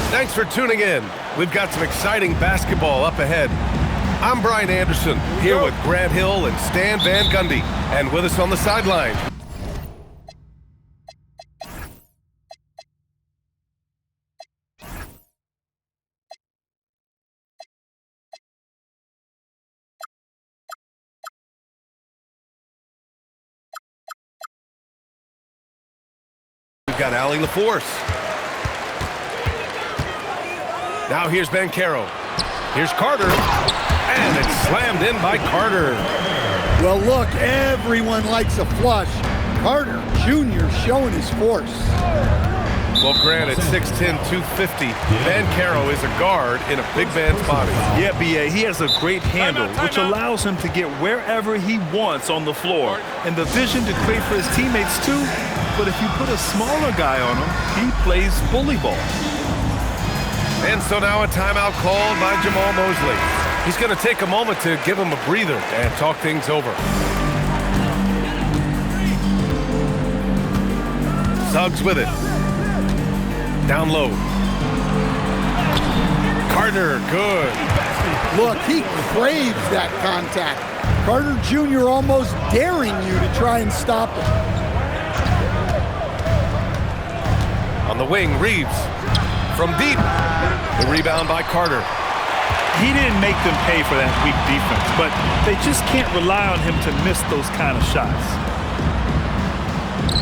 Thanks for tuning in. We've got some exciting basketball up ahead. I'm Brian Anderson, here with Grant Hill and Stan Van Gundy. And with us on the sideline, we've got Allie LaForce. Now here's Banchero. Here's Carter. And it's slammed in by Carter. Well, look, everyone likes a flush. Carter Jr. showing his force. Well, Grant, at 6'10", 250, Banchero is a guard in a big man's body. Yeah, B.A., he has a great handle, which allows him to get wherever he wants on the floor. And the vision to create for his teammates, too. But if you put a smaller guy on him, he plays bully ball. And so now a timeout called by Jamahl Mosley. He's going to take a moment to give him a breather and talk things over. Suggs with it. Down low. Carter, good. Look, he craves that contact. Carter Jr. almost daring you to try and stop him. On the wing, Reeves. From deep. The rebound by Carter. He didn't make them pay for that weak defense, but they just can't rely on him to miss those kind of shots.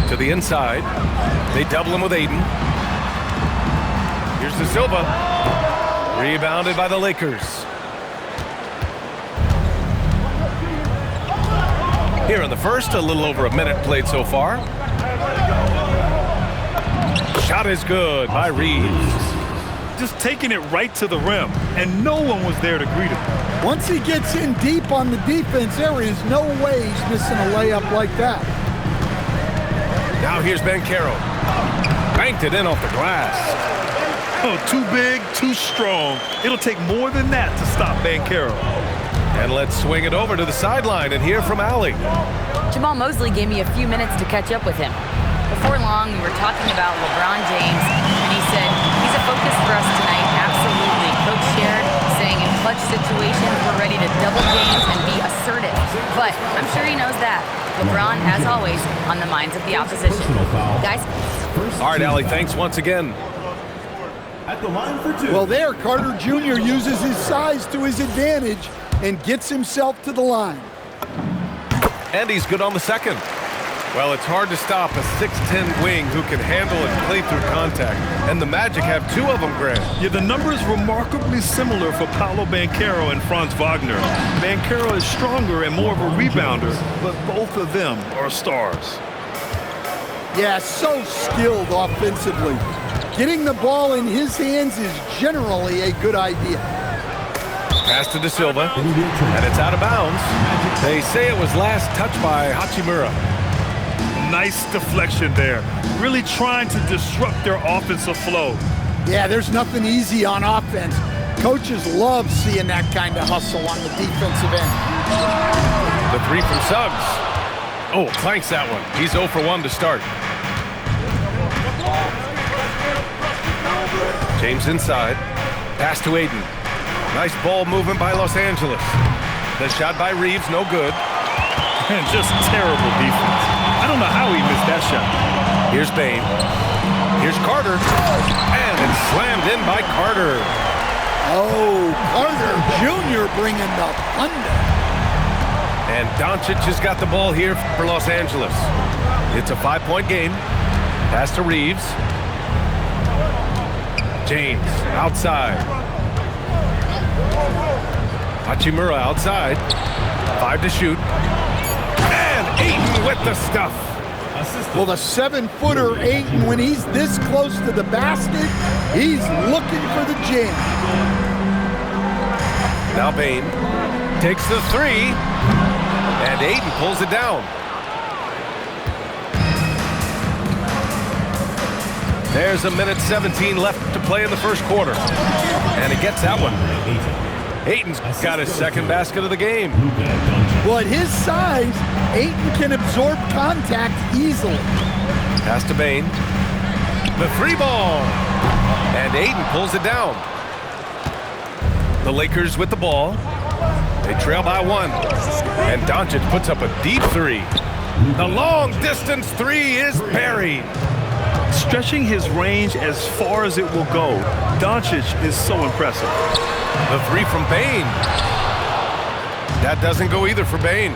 To the inside. They double him with Ayton. Here's De Silva. Rebounded by the Lakers. Here in the first, a little over a minute played so far. Shot is good by Reeves. Just taking it right to the rim, and no one was there to greet him. Once he gets in deep on the defense, there is no way he's missing a layup like that. Now here's Banchero. Banked it in off the glass. Oh, too big, too strong. It'll take more than that to stop Banchero. And let's swing it over to the sideline and hear from Allie. Jamahl Mosley gave me a few minutes to catch up with him. Before long, we were talking about LeBron James, and he said, he's a focus for us tonight, absolutely. Coach shared, saying in clutch situations, we're ready to double James and be assertive. But I'm sure he knows that. LeBron, as always, on the minds of the opposition. Guys? All right, Allie, thanks once again. At the line for two. Well, there, Carter Jr. uses his size to his advantage and gets himself to the line. And he's good on the second. Well, it's hard to stop a 6'10" wing who can handle and play through contact. And the Magic have two of them, Grant. Yeah, the numbers remarkably similar for Paolo Banchero and Franz Wagner. Banchero is stronger and more of a rebounder, but both of them are stars. Yeah, so skilled offensively. Getting the ball in his hands is generally a good idea. Pass to De Silva, and it's out of bounds. They say it was last touched by Hachimura. Nice deflection there. Really trying to disrupt their offensive flow. Yeah, there's nothing easy on offense. Coaches love seeing that kind of hustle on the defensive end. The three from Suggs. Oh, clanks that one. He's 0 for 1 to start. James inside. Pass to Ayton. Nice ball movement by Los Angeles. The shot by Reeves, no good. And just terrible defense. I don't know how he missed that shot. Here's Bane. Here's Carter. And it's slammed in by Carter. Oh, Carter Jr. bringing the thunder. And Doncic has got the ball here for Los Angeles. It's a 5-point game. Pass to Reeves. James outside. Hachimura outside. 5 to shoot. And Ayton with the stuff. Well, the 7-footer Ayton, when he's this close to the basket, he's looking for the jam. Now Bane takes the three. And Ayton pulls it down. There's a minute 17 left to play in the first quarter. And he gets that one. Ayton's got his second basket of the game. Well, at his size, Ayton can absorb contact easily. Pass to Bane. The three ball. And And Ayton pulls it down. The Lakers with the ball. They trail by 1. And Doncic puts up a deep 3. The long distance 3 is buried. Stretching his range as far as it will go, Doncic is so impressive. The 3 from Bane. That doesn't go either for Bane.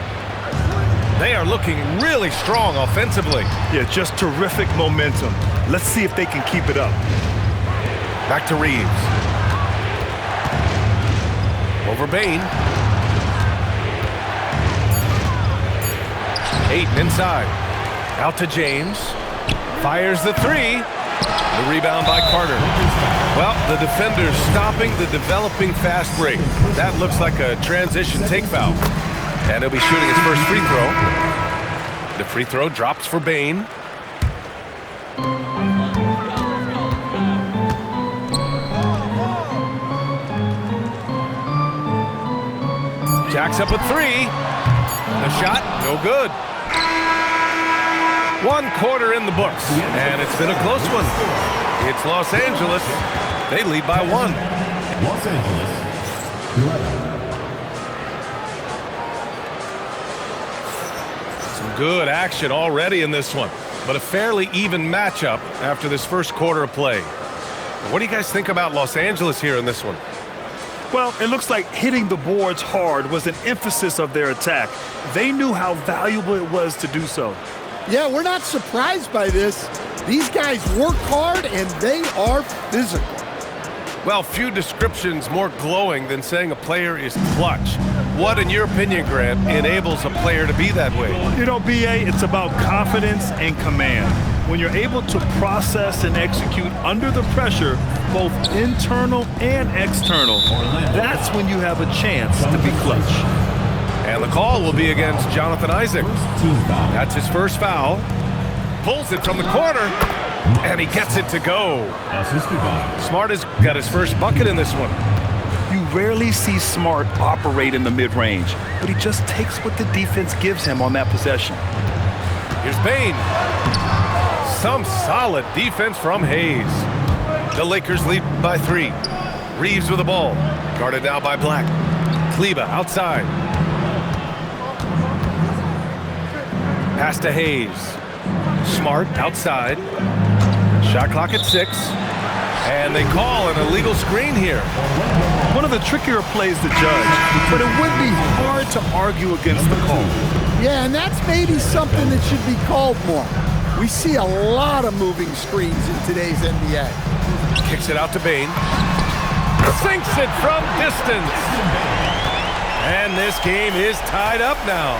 They are looking really strong offensively. Yeah, just terrific momentum. Let's see if they can keep it up. Back to Reeves. Over Bane. Ayton inside. Out to James. Fires the 3. The rebound by Carter. Well, the defender's stopping the developing fast break. That looks like a transition take foul. And he'll be shooting his first free throw. The free throw drops for Bane. Jacks up a 3. The shot, no good. 1 quarter in the books, and it's been a close one. It's Los Angeles. They lead by 1. Los Angeles, 11. Some good action already in this one, but a fairly even matchup after this first quarter of play. What do you guys think about Los Angeles here in this one? Well, it looks like hitting the boards hard was an emphasis of their attack. They knew how valuable it was to do so. Yeah, we're not surprised by this. These guys work hard and they are physical. Well, few descriptions more glowing than saying a player is clutch. What, in your opinion, Grant, enables a player to be that way? You know, B.A., it's about confidence and command. When you're able to process and execute under the pressure, both internal and external, that's when you have a chance to be clutch. And the call will be against Jonathan Isaac. That's his first foul. Pulls it from the corner, and he gets it to go. Smart has got his first bucket in this one. You rarely see Smart operate in the mid-range, but he just takes what the defense gives him on that possession. Here's Bane. Some solid defense from Hayes. The Lakers lead by 3. Reeves with the ball. Guarded now by Black. Kleber outside. Pass to Hayes. Smart outside. Shot clock at 6. And they call an illegal screen here. One of the trickier plays to judge, but it would be hard to argue against the call. Yeah, and that's maybe something that should be called more. We see a lot of moving screens in today's NBA. Kicks it out to Bane. Sinks it from distance. And this game is tied up now.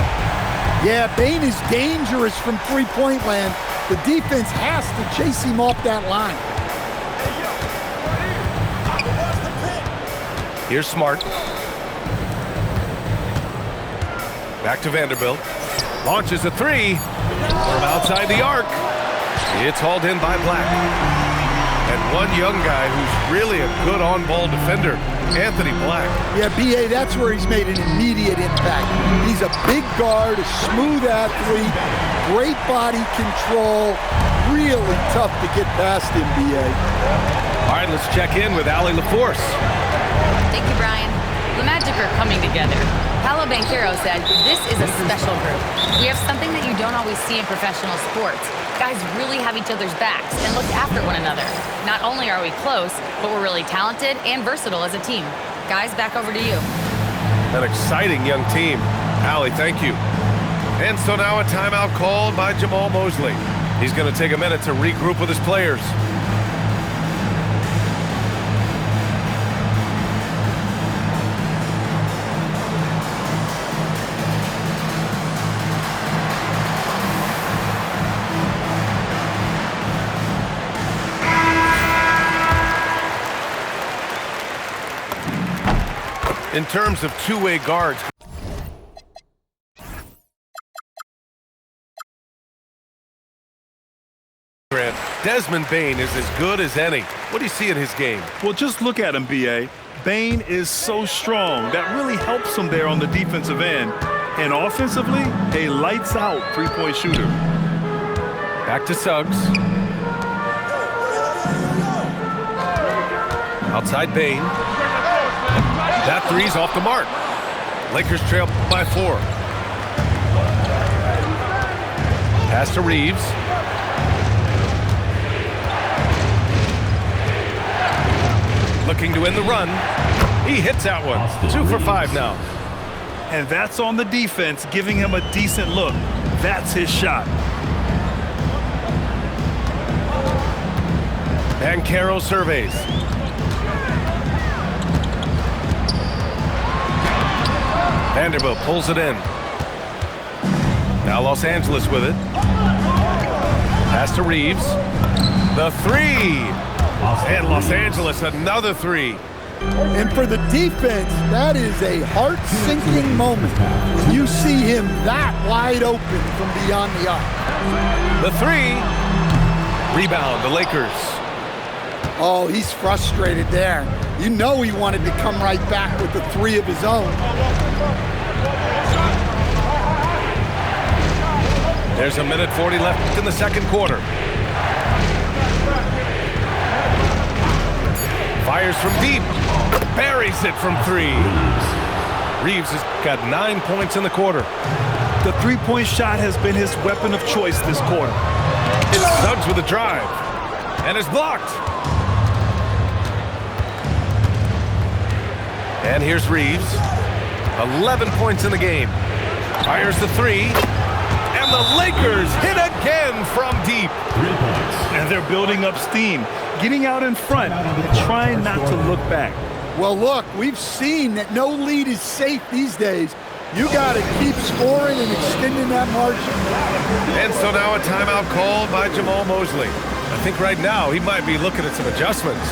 Yeah, Bane is dangerous from three-point land. The defense has to chase him off that line. Here's Smart. Back to Vanderbilt. Launches a 3 from outside the arc. It's hauled in by Black. And one young guy who's really a good on-ball defender, Anthony Black. Yeah, B.A., that's where he's made an immediate impact. He's a big guard, a smooth athlete, great body control, really tough to get past him, B.A. All right, let's check in with Allie LaForce. Thank you, Brian. The Magic are coming together. Paolo Banchero said, "This is a special group. We have something that you don't always see in professional sports. Guys really have each other's backs and look after one another. Not only are we close, but we're really talented and versatile as a team." Guys, back over to you. An exciting young team. Allie, thank you. And so now a timeout called by Jamal Mosley. He's going to take a minute to regroup with his players. In terms of two-way guards, Desmond Bane is as good as any. What do you see in his game? Well, just look at him, B.A. Bane is so strong. That really helps him there on the defensive end. And offensively, a lights-out three-point shooter. Back to Suggs. Outside Bane. That three's off the mark. Lakers trail by 4. Pass to Reeves. Looking to end the run. He hits that one. 2 for 5 now. And that's on the defense, giving him a decent look. That's his shot. And Banchero surveys. Vanderbilt pulls it in. Now Los Angeles with it. Pass to Reeves. The three. And Los Angeles another 3. And for the defense, that is a heart-sinking moment when you see him that wide open from beyond the arc. The 3. Rebound, the Lakers. Oh, he's frustrated there. You know he wanted to come right back with the 3 of his own. There's a minute 40 left in the second quarter. Fires from deep. Buries it from 3. Reeves has got 9 points in the quarter. The three-point shot has been his weapon of choice this quarter. It's Suggs with a drive. And it's blocked. And here's Reeves. 11 points in the game. Fires the 3. And the Lakers hit again from deep. 3 points. And they're building up steam, getting out in front and trying not to look back. Well, look, we've seen that no lead is safe these days. You got to keep scoring and extending that margin. And so now a timeout called by Jamal Mosley. I think right now he might be looking at some adjustments.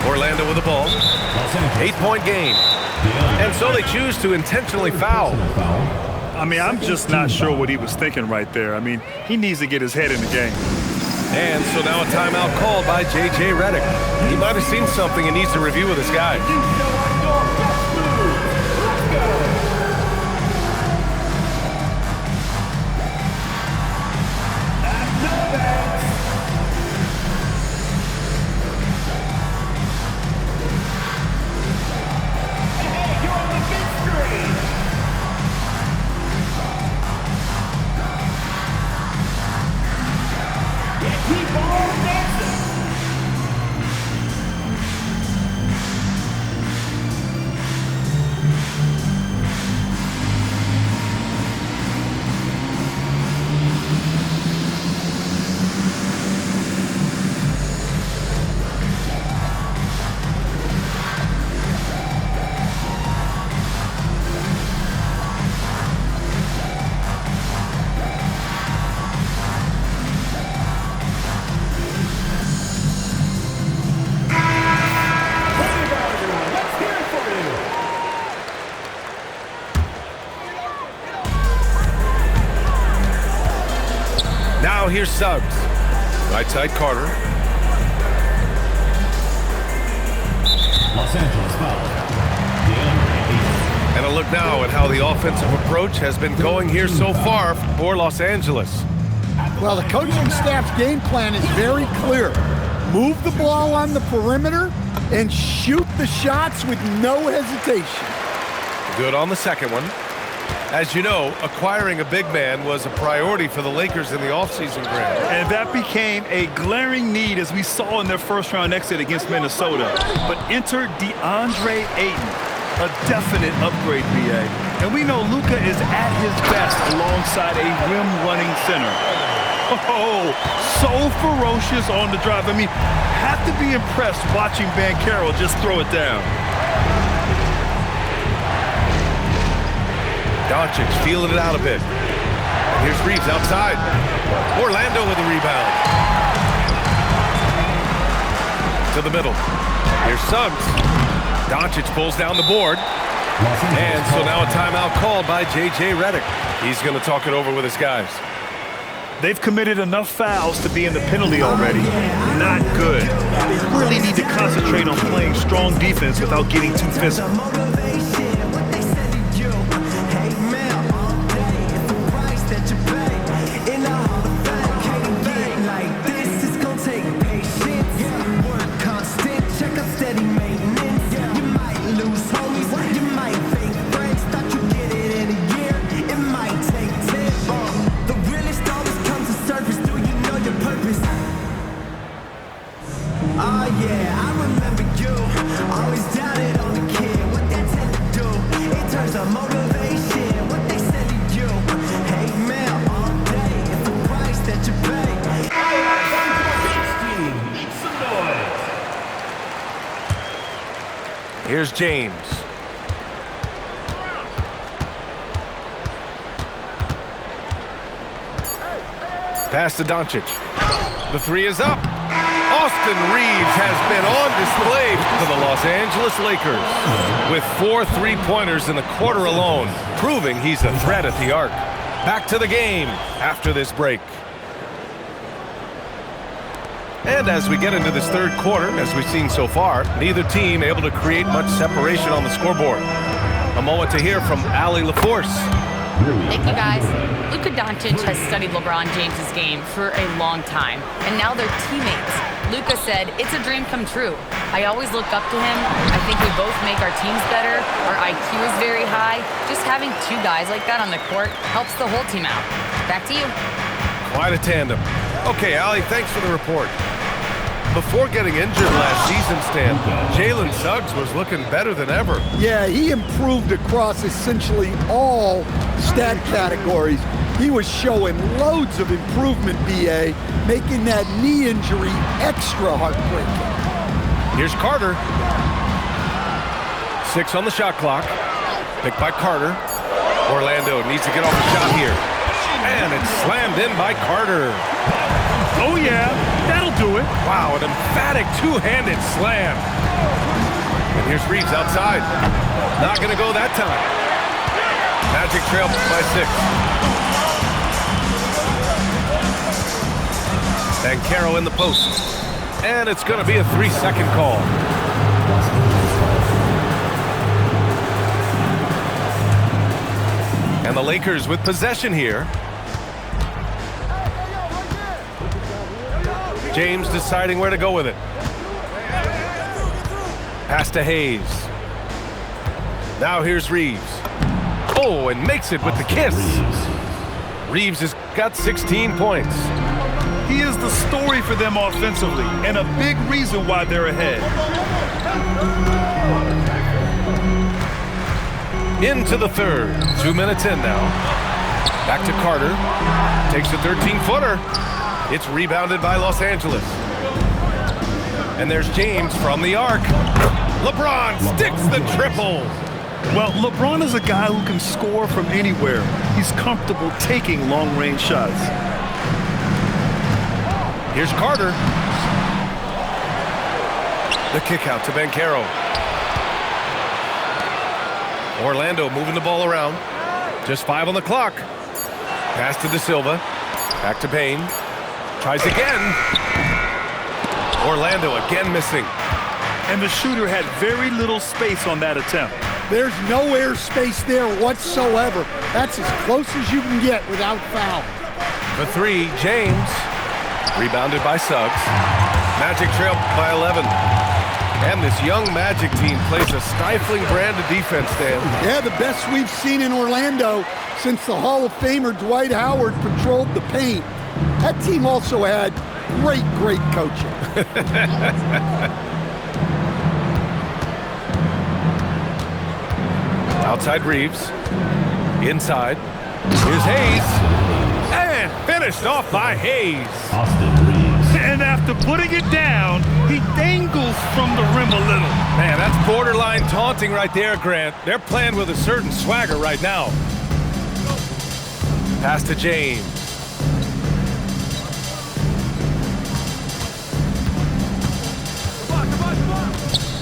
Orlando with the ball. 8-point game. And so they choose to intentionally foul. I mean, I'm just not sure what he was thinking right there. I mean, he needs to get his head in the game. And so now a timeout called by J.J. Redick. He might have seen something and needs to review with his guys. Now here's Suggs. Right side Carter. Los Angeles foul. And a look now at how the offensive approach has been going here so far for Los Angeles. Well, the coaching staff's game plan is very clear. Move the ball on the perimeter and shoot the shots with no hesitation. Good on the second one. As you know, acquiring a big man was a priority for the Lakers in the offseason, Grant. And that became a glaring need, as we saw in their first-round exit against Minnesota. But enter DeAndre Ayton, a definite upgrade, BA. And we know Luka is at his best alongside a rim-running center. Oh, so ferocious on the drive. I mean, have to be impressed watching Banchero just throw it down. Doncic feeling it out a bit. Here's Reeves outside. Orlando with a rebound. To the middle. Here's Suggs. Doncic pulls down the board. And so now a timeout called by J.J. Redick. He's going to talk it over with his guys. They've committed enough fouls to be in the penalty already. Not good. They really need to concentrate on playing strong defense without getting too physical. Here's James. Pass to Doncic. The three is up. Austin Reeves has been on display for the Los Angeles Lakers with 4 3-pointers in the quarter alone, proving he's a threat at the arc. Back to the game after this break. And as we get into this third quarter, as we've seen so far, neither team able to create much separation on the scoreboard. A moment to hear from Allie LaForce. Thank you, guys. Luka Doncic has studied LeBron James' game for a long time, and now they're teammates. Luka said, "It's a dream come true. I always look up to him. I think we both make our teams better. Our IQ is very high. Just having two guys like that on the court helps the whole team out." Back to you. Quite a tandem. Okay, Allie, thanks for the report. Before getting injured last season, Stan, Jalen Suggs was looking better than ever. Yeah, he improved across essentially all stat categories. He was showing loads of improvement, BA, making that knee injury extra heartbreaking. Here's Carter. 6 on the shot clock. Picked by Carter. Orlando needs to get off the shot here. And it's slammed in by Carter. Oh, yeah, that'll do it. Wow, an emphatic two-handed slam. And here's Reeves outside. Not going to go that time. Magic trail by 6. Banchero in the post. And it's going to be a 3-second call. And the Lakers with possession here. James deciding where to go with it. Pass to Hayes. Now here's Reeves. Oh, and makes it with the kiss. Reeves has got 16 points. He is the story for them offensively, and a big reason why they're ahead. Into the third. 2 minutes in now. Back to Carter. Takes a 13-footer. It's rebounded by Los Angeles. And there's James from the arc. LeBron sticks the triple. Well, LeBron is a guy who can score from anywhere. He's comfortable taking long-range shots. Here's Carter. The kick out to Banchero. Orlando moving the ball around. Just 5 on the clock. Pass to De Silva. Back to Payne. Tries again. Orlando again missing. And the shooter had very little space on that attempt. There's no air space there whatsoever. That's as close as you can get without foul. The 3, James. Rebounded by Suggs. Magic trail by 11. And this young Magic team plays a stifling brand of defense, Dan. Yeah, the best we've seen in Orlando since the Hall of Famer Dwight Howard patrolled the paint. That team also had great coaching. Outside Reeves. Inside. Here's Hayes. And finished off by Hayes. Austin Reeves. And after putting it down, he dangles from the rim a little. Man, that's borderline taunting right there, Grant. They're playing with a certain swagger right now. Pass to James.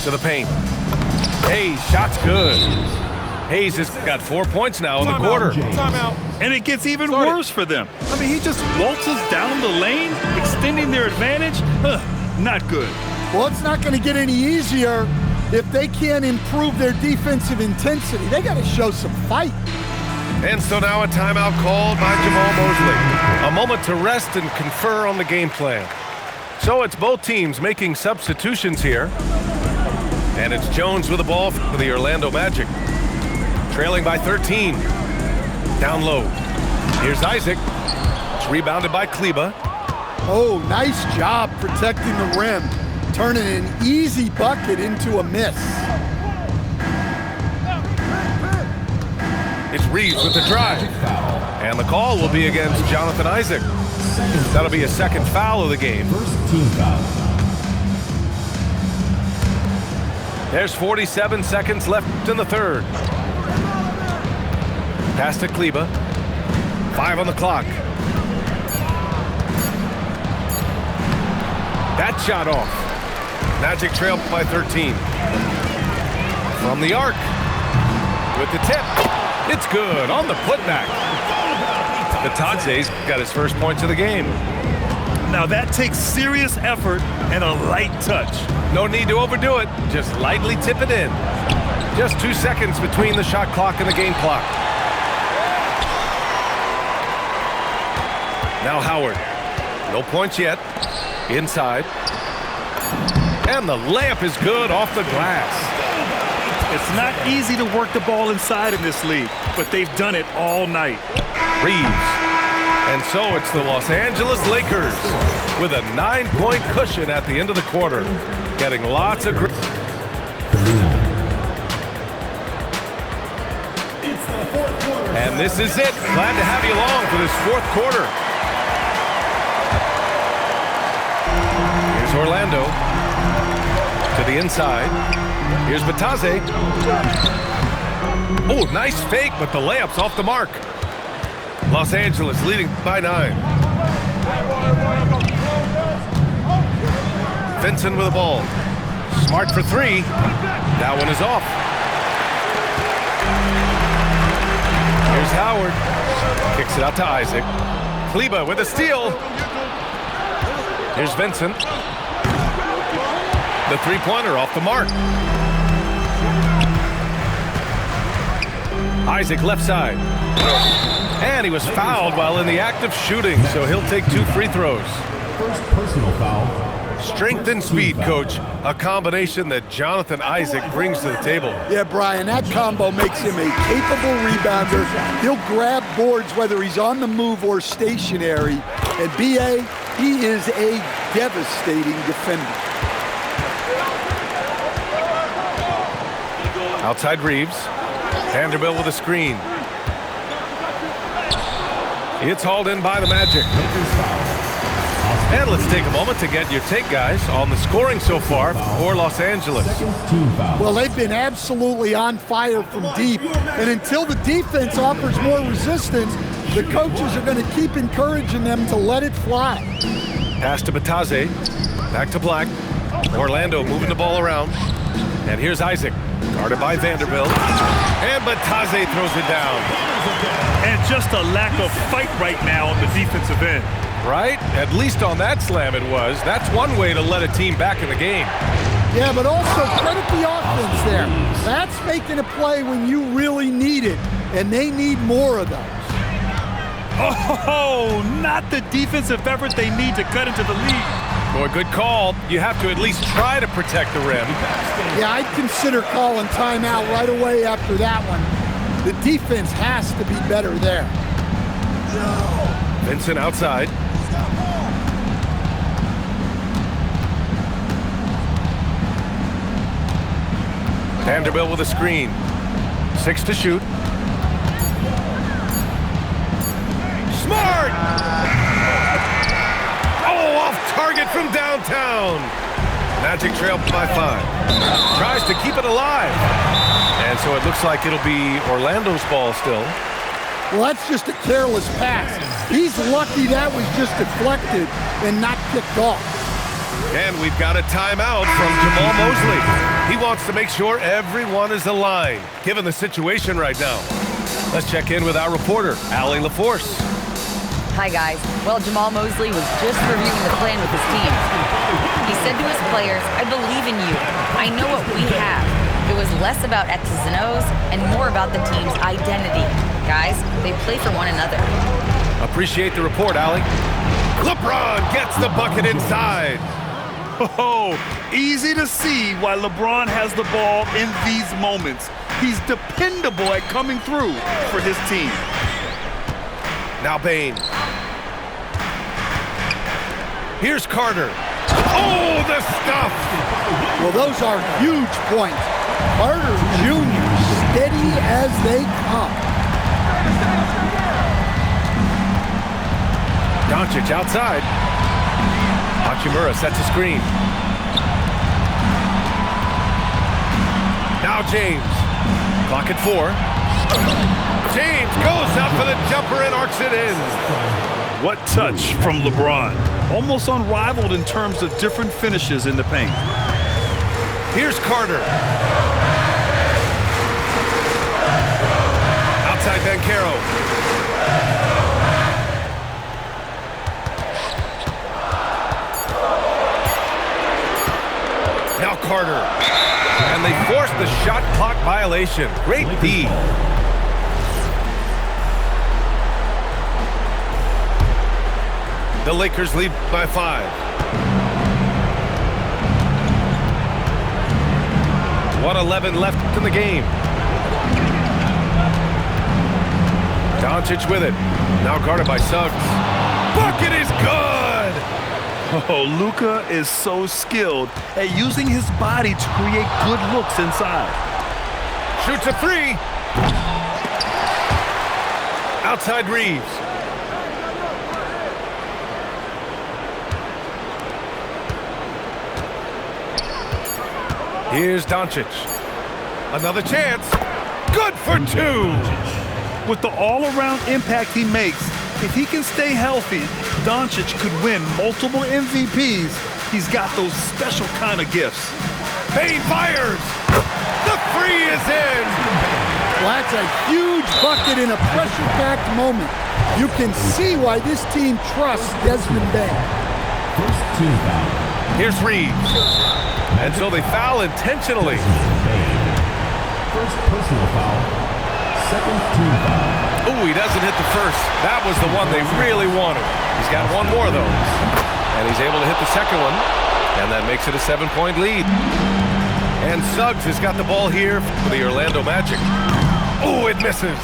To the paint. Hayes, shot's good. Hayes has got 4 points now in the quarter. Timeout. And it gets even worse for them. I mean, he just waltzes down the lane, extending their advantage. Not good. Well, it's not going to get any easier if they can't improve their defensive intensity. They got to show some fight. And so now a timeout called by Jamal Mosley. A moment to rest and confer on the game plan. So it's both teams making substitutions here. And it's Jones with the ball for the Orlando Magic. Trailing by 13. Down low. Here's Isaac. It's rebounded by Kleber. Oh, nice job protecting the rim. Turning an easy bucket into a miss. It's Reeves with the drive. And the call will be against Jonathan Isaac. That'll be a second foul of the game. First team foul. There's 47 seconds left in the third. Pass to Kleber. 5 on the clock. That shot off. Magic trail by 13. From the arc. With the tip. It's good on the putback. Bataze's got his first points of the game. Now that takes serious effort and a light touch. No need to overdo it. Just lightly tip it in. Just 2 seconds between the shot clock and the game clock. Now Howard. No points yet. Inside. And the layup is good off the glass. It's not easy to work the ball inside in this league, but they've done it all night. Reeves. And so it's the Los Angeles Lakers with a 9-point cushion at the end of the quarter. Getting lots of... And this is it. Glad to have you along for this fourth quarter. Here's Orlando to the inside. Here's Bataze. Oh, nice fake, but the layup's off the mark. Los Angeles leading by 9. Vincent with the ball. Smart for 3. That one is off. Here's Howard. Kicks it out to Isaac. Kleber with a steal. Here's Vincent. The three-pointer off the mark. Isaac left side. And he was fouled while in the act of shooting, so he'll take 2 free throws. First personal foul. Strength and speed, Coach. A combination that Jonathan Isaac brings to the table. Yeah, Brian, that combo makes him a capable rebounder. He'll grab boards whether he's on the move or stationary. And B.A., he is a devastating defender. Outside Reeves. Vanderbilt with a screen. It's hauled in by the Magic. And let's take a moment to get your take, guys, on the scoring so far for Los Angeles. Well, they've been absolutely on fire from deep. And until the defense offers more resistance, the coaches are going to keep encouraging them to let it fly. Pass to Bataze. Back to Black. Orlando moving the ball around. And here's Isaac. Guarded by Vanderbilt. And Bataze throws it down. And just a lack of fight right now on the defensive end. Right? At least on that slam it was. That's one way to let a team back in the game. Yeah, but also credit the offense there. That's making a play when you really need it, and they need more of those. Oh, not the defensive effort they need to cut into the lead. Boy, good call. You have to at least try to protect the rim. Yeah, I'd consider calling timeout right away after that one. The defense has to be better there. Vincent outside. Vanderbilt with a screen. 6 to shoot. Smart! Oh, off target from downtown. Magic trail by 5. Tries to keep it alive. And so it looks like it'll be Orlando's ball still. Well, that's just a careless pass. He's lucky that was just deflected and not kicked off. And we've got a timeout from Jamal Mosley. He wants to make sure everyone is aligned, given the situation right now. Let's check in with our reporter, Allie LaForce. Hi, guys. Well, Jamal Mosley was just reviewing the plan with his team. He said to his players, "I believe in you. I know what we have." It was less about X's and O's and more about the team's identity. Guys, they play for one another. Appreciate the report, Allie. LeBron gets the bucket inside. Oh, easy to see why LeBron has the ball in these moments. He's dependable at coming through for his team. Now Bane. Here's Carter. Oh, the stuff! Well, those are huge points. Carter Jr. steady as they come. Doncic outside. Hachimura sets a screen. Now James. Clock at 4. James goes up for the jumper and arcs it in. What touch from LeBron. Almost unrivaled in terms of different finishes in the paint. Here's Carter. Outside Banchero. Now Carter. And they force the shot clock violation. Great D. The Lakers lead by 5. 1:11 left in the game. Doncic with it. Now guarded by Suggs. Bucket is good! Oh, Luka is so skilled at using his body to create good looks inside. Shoots a 3. Outside Reeves. Here's Doncic. Another chance. Good for 2. With the all-around impact he makes, if he can stay healthy, Doncic could win multiple MVPs. He's got those special kind of gifts. Bane fires. The 3 is in. Well, that's a huge bucket in a pressure-packed moment. You can see why this team trusts Desmond Bane. First team foul. Here's Reeves. And so they foul intentionally. First personal foul. Second team foul. Ooh, he doesn't hit the first. That was the one they really wanted. He's got one more, though. And he's able to hit the second one. And that makes it a 7-point lead. And Suggs has got the ball here for the Orlando Magic. Oh, it misses.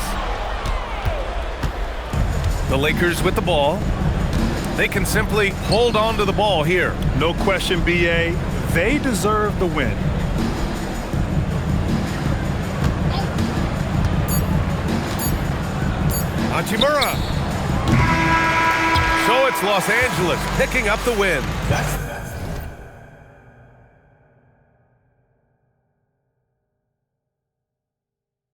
The Lakers with the ball. They can simply hold on to the ball here. No question, B.A. They deserve the win. Hachimura. So it's Los Angeles picking up the win.